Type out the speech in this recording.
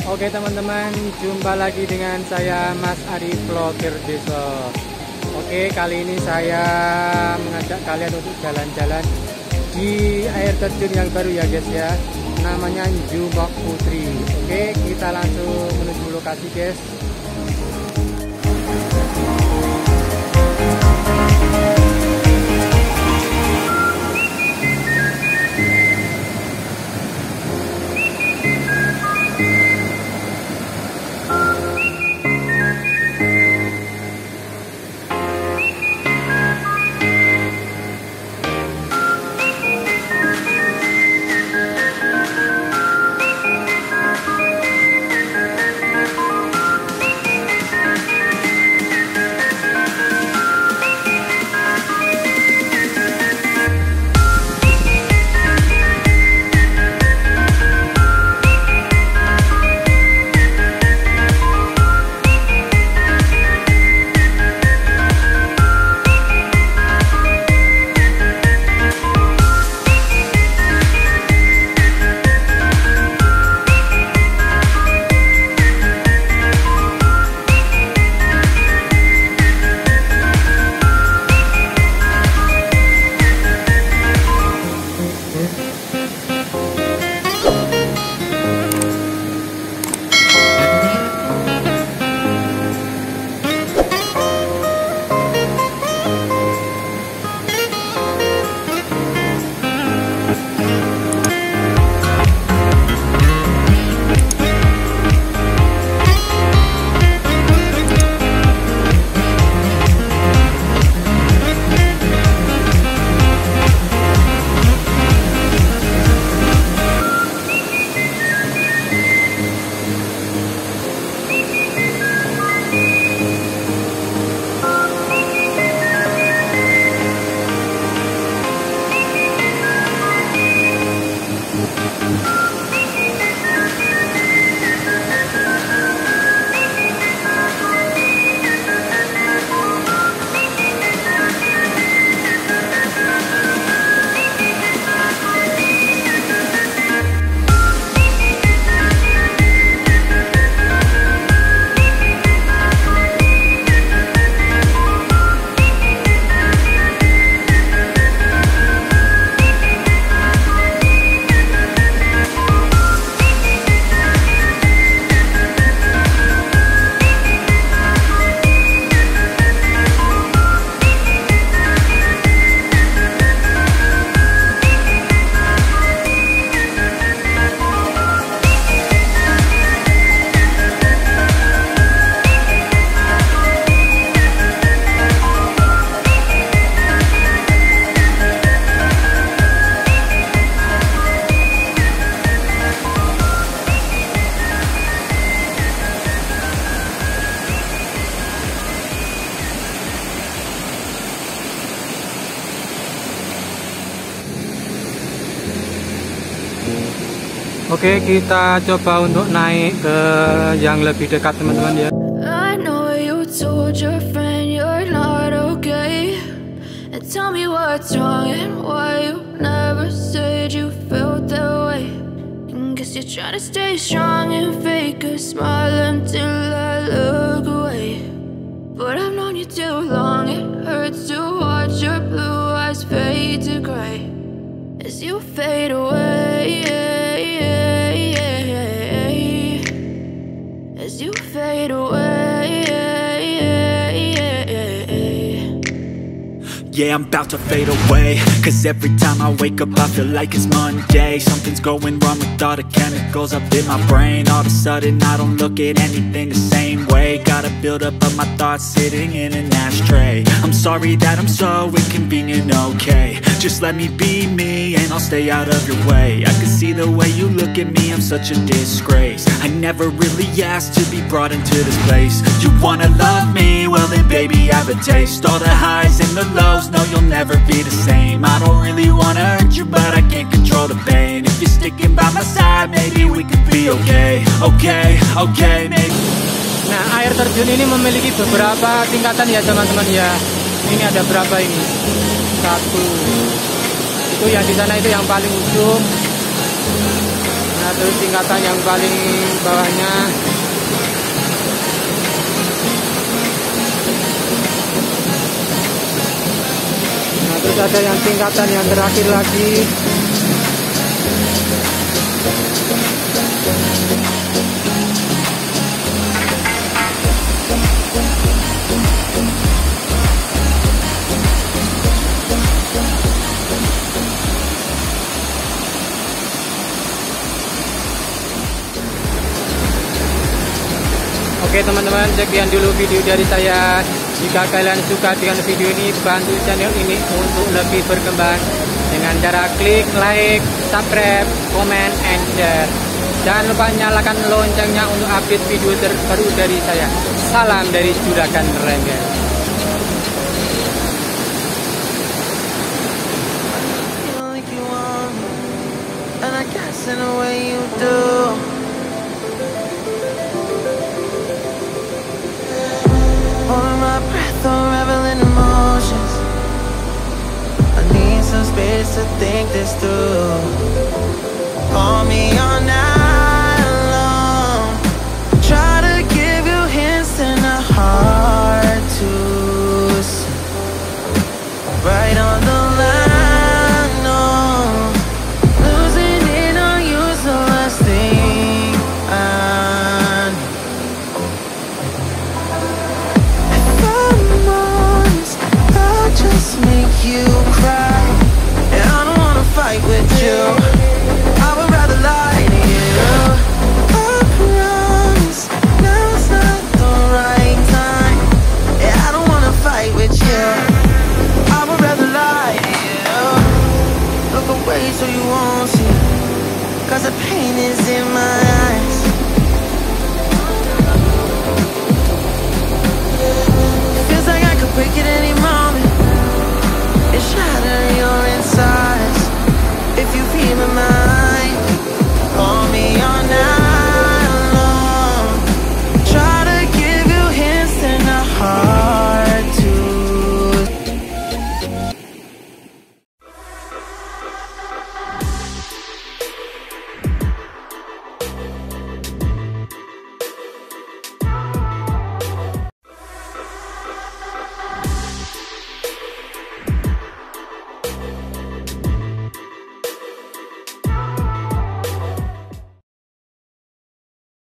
Oke teman-teman, jumpa lagi dengan saya Mas Ari Vlogger Desa. Oke, kali ini saya mengajak kalian untuk jalan-jalan di air terjun yang baru ya guys ya. Namanya Njumok Putri. Oke, kita langsung menuju lokasi guys. Oke, kita coba untuk naik ke yang lebih dekat teman-teman ya. I know you told your friend you're not okay, and tell me what's wrong and why you never said you felt that way. And guess you're trying to stay strong and fake a smile until I look away. But I've known you too long, it hurts to watch your blue eyes fade to gray as you fade away. As you fade away. Yeah, I'm about to fade away, cause every time I wake up I feel like it's Monday. Something's going wrong with all the chemicals up in my brain. All of a sudden I don't look at anything the same way. Gotta build up of my thoughts sitting in an ashtray. I'm sorry that I'm so inconvenient, okay. Just let me be me and I'll stay out of your way. I can see the way you look at me, I'm such a disgrace. I never really asked to be brought into this place. You wanna love me? Well then baby have a taste. All the highs and the lows, no you'll never be the same. I don't really wanna hurt you but I can't control the pain. If you're sticking by my side, maybe we could be okay. Okay, maybe. Nah, air terjun ini memiliki beberapa tingkatan ya teman-teman ya. Ini ada berapa ini? 1. Itu yang di sana itu yang paling ujung. Nah, Nah, terus tingkatan yang paling bawahnya. Nah, terus ada yang tingkatan yang terakhir lagi. Oke teman-teman, sekian dulu video dari saya. Jika kalian suka dengan video ini, bantu channel ini untuk lebih berkembang dengan cara klik like, subscribe, comment, and share. Jangan lupa nyalakan loncengnya untuk update video terbaru dari saya. Salam dari Juragan Rengger. Unraveling emotions. I need some space to think this through. Call me all night long. Try to give you hints and a heart to see. Right on the line, no. Losing it on you's the last thing I know. Just make you cry, and I don't wanna fight with you. I would rather lie to you. I promise now's not the right time. Yeah, I don't wanna fight with you. I would rather lie to you. Look away so you won't see, 'cause the pain is in my eyes. Feels like I could break it any moment.